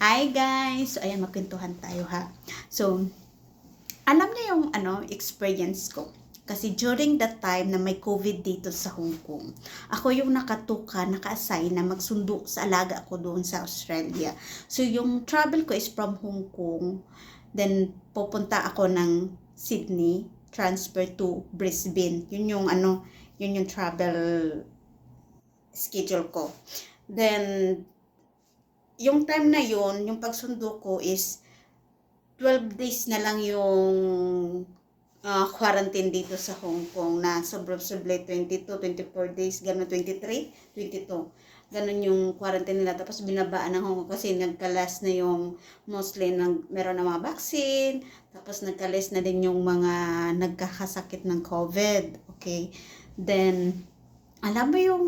Hi guys! So, ayan, magkwentuhan tayo ha. So, alam niyo yung experience ko. Kasi during that time na may COVID dito sa Hong Kong, ako yung naka-assign na magsundo sa alaga ko doon sa Australia. So, yung travel ko is from Hong Kong. Then, pupunta ako ng Sydney, transfer to Brisbane. Yun yung travel schedule ko. Then, yung time na yun, yung pagsundo ko is 12 days na lang yung quarantine dito sa Hong Kong na sobrang-sobrang 22, 24 days, gano'n 23, 22. Ganun yung quarantine nila. Tapos binabaan ng Hong Kong kasi nagkalas na yung mostly meron na mga vaccine. Tapos nagkalas na din yung mga nagkakasakit ng COVID. Okay. Then, alam mo yung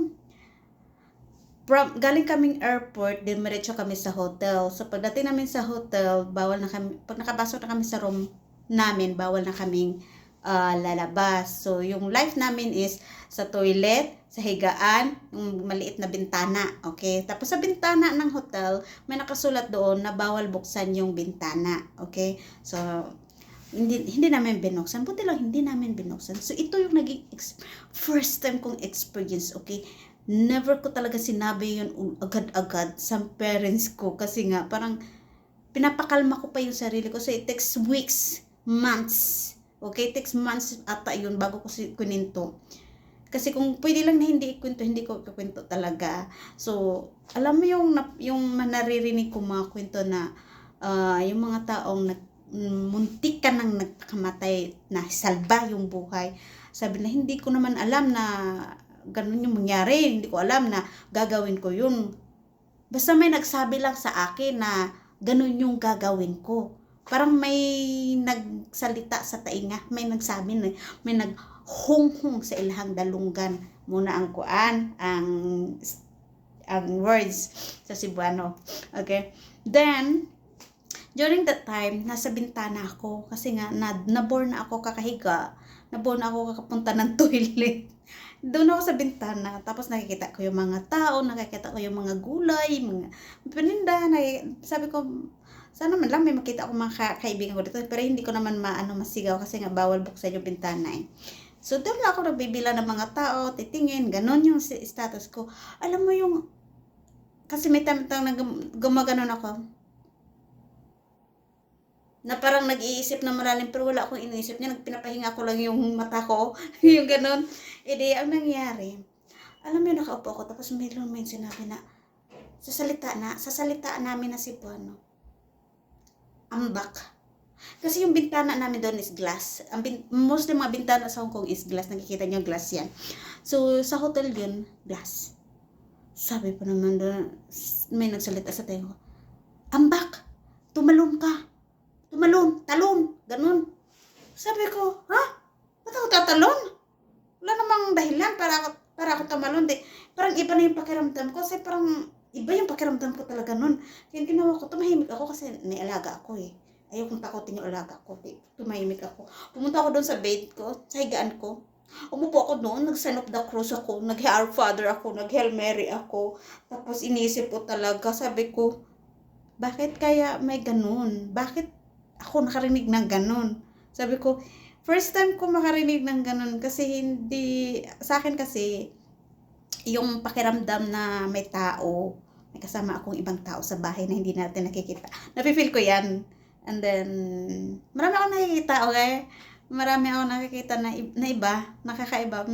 galing kaming airport, diretso kami sa hotel. So, pagdating namin sa hotel, bawal na kami, pag nakapasok na kami sa room namin, bawal na kaming lalabas. So, yung life namin is sa toilet, sa higaan, yung maliit na bintana. Okay? Tapos sa bintana ng hotel, may nakasulat doon na bawal buksan yung bintana. Okay? So, hindi namin binuksan. Buti lang hindi namin binuksan. So, ito yung naging first time kong experience. Okay? Never ko talaga sinabi yun agad-agad sa parents ko kasi nga parang pinapakalma ko pa yung sarili ko. So it takes weeks, months. Okay, it takes months ata yun bago ko kuninto. Kasi kung pwede lang na hindi ikwento, hindi ko ikwento talaga. So, alam mo yung naririnig ko mga kwento na yung mga taong muntik ka nang nagkamatay na salba yung buhay. Sabi na hindi ko naman alam na ganun yung mangyari. Hindi ko alam na gagawin ko yun. Basta may nagsabi lang sa akin na ganun yung gagawin ko. Parang may nagsalita sa tainga. May nagsabi na, may naghunghung sa ilahang dalunggan. Muna ang kuan, ang words sa Cebuano. Okay? Then, during that time, nasa bintana ako. Kasi nga, nabore na ako kakahiga. Nabore na ako kakapunta ng toilet. Doon ako sa bintana, tapos nakikita ko yung mga tao, nakikita ko yung mga gulay, mga paninda, sabi ko, sana man lang may makita ako mga kaibigan ko dito, pero hindi ko naman masigaw kasi nga bawal buksan yung bintana eh. So doon lang ako nagbibila ng mga tao, titingin, ganun yung status ko. Alam mo yung, kasi may tamang gumaganon ako, na parang nag-iisip na malalim pero wala akong iniisip niya, nagpinapahinga ko lang yung mata ko, yung ganun. Edi, ang nangyari, alam mo yun, nakaupo ako, tapos mayroon may sinabi na, sa salita namin na Cebuano, ambak. Kasi yung bintana namin doon is glass. Mostly mga bintana sa Hong Kong is glass, nakikita niyo glass yan. So, sa hotel yun, glass. Sabi pa naman doon, may nagsalita sa tayo, ambak, tumalon ka. Talon, ganun. Sabi ko, ha? Ba't ako tatalon? Wala namang dahilan para ako tumalon. Parang iba na yung pakiramdam ko. Kasi parang iba yung pakiramdam ko talaga nun. Kaya ginawa ko, tumahimik ako kasi may alaga ako eh. Ayaw kong takutin yung alaga ko. Tumahimik ako. Pumunta ako doon sa bed ko, sa higaan ko. Umupo ako doon, nag-sign of the cross ako, nag-Our Father ako, nag-Hail Mary ako. Tapos inisip ko talaga, sabi ko, bakit kaya may ganun? Bakit ako nakarinig ng ganun? Sabi ko, first time ko makarinig ng ganun kasi hindi, sa akin kasi, yung pakiramdam na may tao, may kasama akong ibang tao sa bahay na hindi natin nakikita. Napifeel ko yan. And then, marami akong nakikita, okay? Marami akong nakikita na iba, nakakaiba.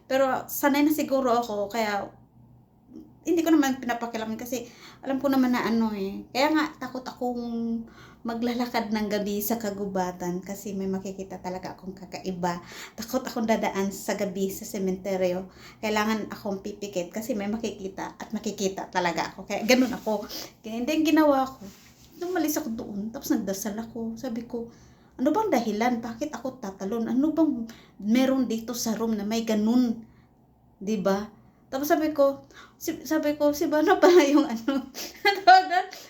Pero sanay na siguro ako, kaya hindi ko naman pinapakialaman kasi alam ko naman na Kaya nga, takot akong maglalakad ng gabi sa kagubatan kasi may makikita talaga akong kakaiba. Takot akong dadaan sa gabi sa sementeryo. Kailangan akong pipikit kasi may makikita at makikita talaga ako. Kaya ganun ako. Kaya hindi ginawa ko. Umalis ako doon. Tapos nagdasal ako. Sabi ko, ano bang dahilan? Bakit ako tatalon? Ano bang meron dito sa room na may ganun? Diba? Tapos sabi ko, si Bano pala yung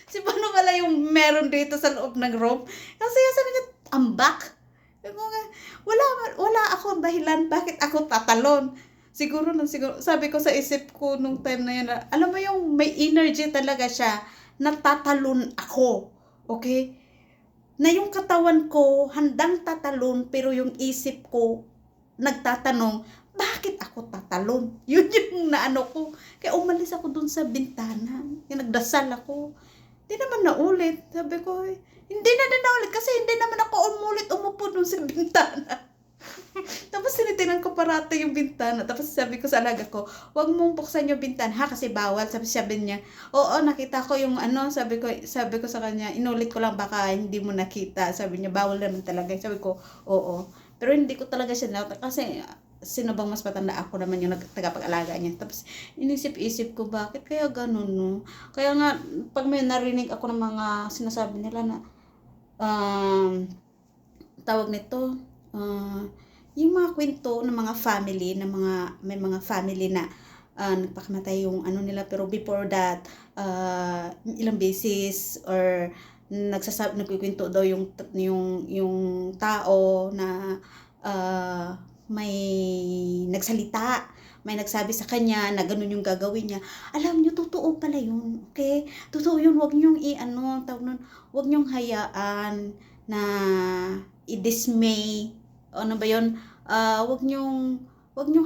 si Bano pala yung meron dito sa loob ng room. Kasi sabi niya, ambak. Wala ako dahilan bakit ako tatalon. Siguro, sabi ko sa isip ko nung time na yun, alam mo yung may energy talaga siya natatalon ako. Okay? Na yung katawan ko handang tatalon pero yung isip ko nagtatanong, bakit ako tatalon? Yun yung naano ko. Kaya umalis ako dun sa bintana. Kaya nagdasal ako. Hindi naman naulit. Sabi ko, hindi na din naulit kasi hindi naman ako umupo dun sa bintana. Tapos tinitinan ko parati yung bintana. Tapos sabi ko sa alaga ko, wag mong buksan yung bintana ha kasi bawal. Sabi niya, oo nakita ko yung ano. Sabi ko sa kanya, inulit ko lang baka hindi mo nakita. Sabi niya, bawal naman talaga. Sabi ko, oo. Pero hindi ko talaga siya nakita kasi sino bang mas matanda, ako naman yung tagapag-alaga niya. Tapos inisip-isip ko, bakit kaya ganun, no? Kaya nga, pag may narinig ako ng mga sinasabi nila na, tawag nito, yung mga kwento ng mga family, may mga family na nagpakamatay yung ano nila, pero before that, ilang beses, or nagkukwento daw yung tao na may nagsalita, may nagsabi sa kanya na ganun yung gagawin niya. Alam niyo, totoo pala yun. Okay? Totoo yun. Huwag niyong huwag niyong hayaan na i-dismay. Ano ba yun? Huwag niyong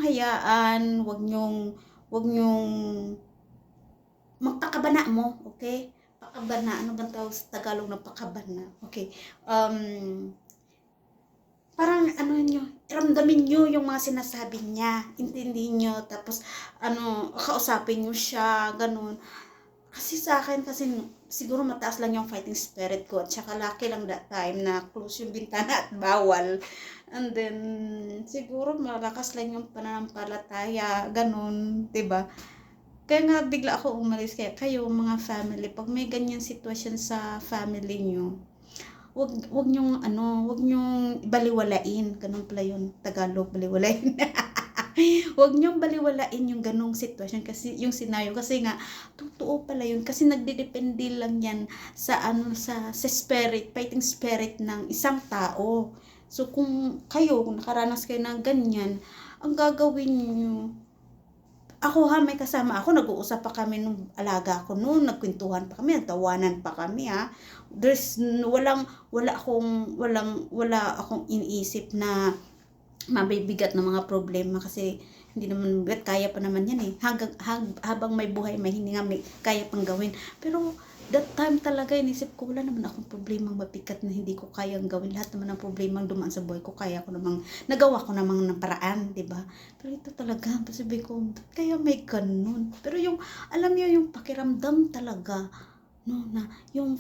hayaan, huwag niyong magpakabana mo. Okay? Pakabana. Ano bang tawag sa Tagalog ng pakabana? Okay. Parang ramdamin nyo yung mga sinasabi niya, intindihin nyo, tapos kausapin nyo siya, ganun. Kasi sa akin, siguro mataas lang yung fighting spirit ko, at saka lucky lang that time na close yung bintana at bawal. And then, siguro malakas lang yung pananampalataya, ganun, 'di ba? Kaya nga bigla ako umalis. Kaya kayo mga family, pag may ganyan sitwasyon sa family nyo, wag nyong baliwalain. Ganun pala yun, Tagalog, baliwalain. Wag nyong baliwalain yung ganung sitwasyon, kasi yung senaryo, kasi nga totoo pala yun, kasi nagdedepende lang yan sa spirit, fighting spirit ng isang tao. So kung nakaranas kayo ng ganyan, ang gagawin niyo, ako may kasama ako, nag-uusap pa kami nung alaga ko noon, nagkwentuhan pa kami, nagtawanan pa kami ha. Wala akong iniisip na mabibigat ng mga problema, kasi hindi naman bigat, kaya pa naman yan eh. Habang may buhay, may hininga, may kaya pang gawin. Pero that time talaga inisip ko, wala naman akong problemang mabigat na hindi ko kayang gawin. Lahat naman ng problemang dumaan sa buhay ko, nagawa ko namang ng paraan, 'di ba? Pero ito talaga, sabi ko, kaya may ganun. Pero alam niyo yung pakiramdam talaga, no, na yung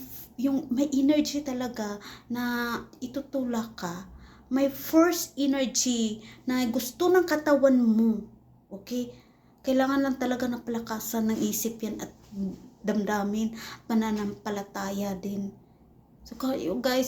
may energy talaga na itutulak ka. May first energy na gusto ng katawan mo. Okay? Kailangan lang talaga ng palakasan ng isip yan at damdamin, pananampalataya din. So kayo guys,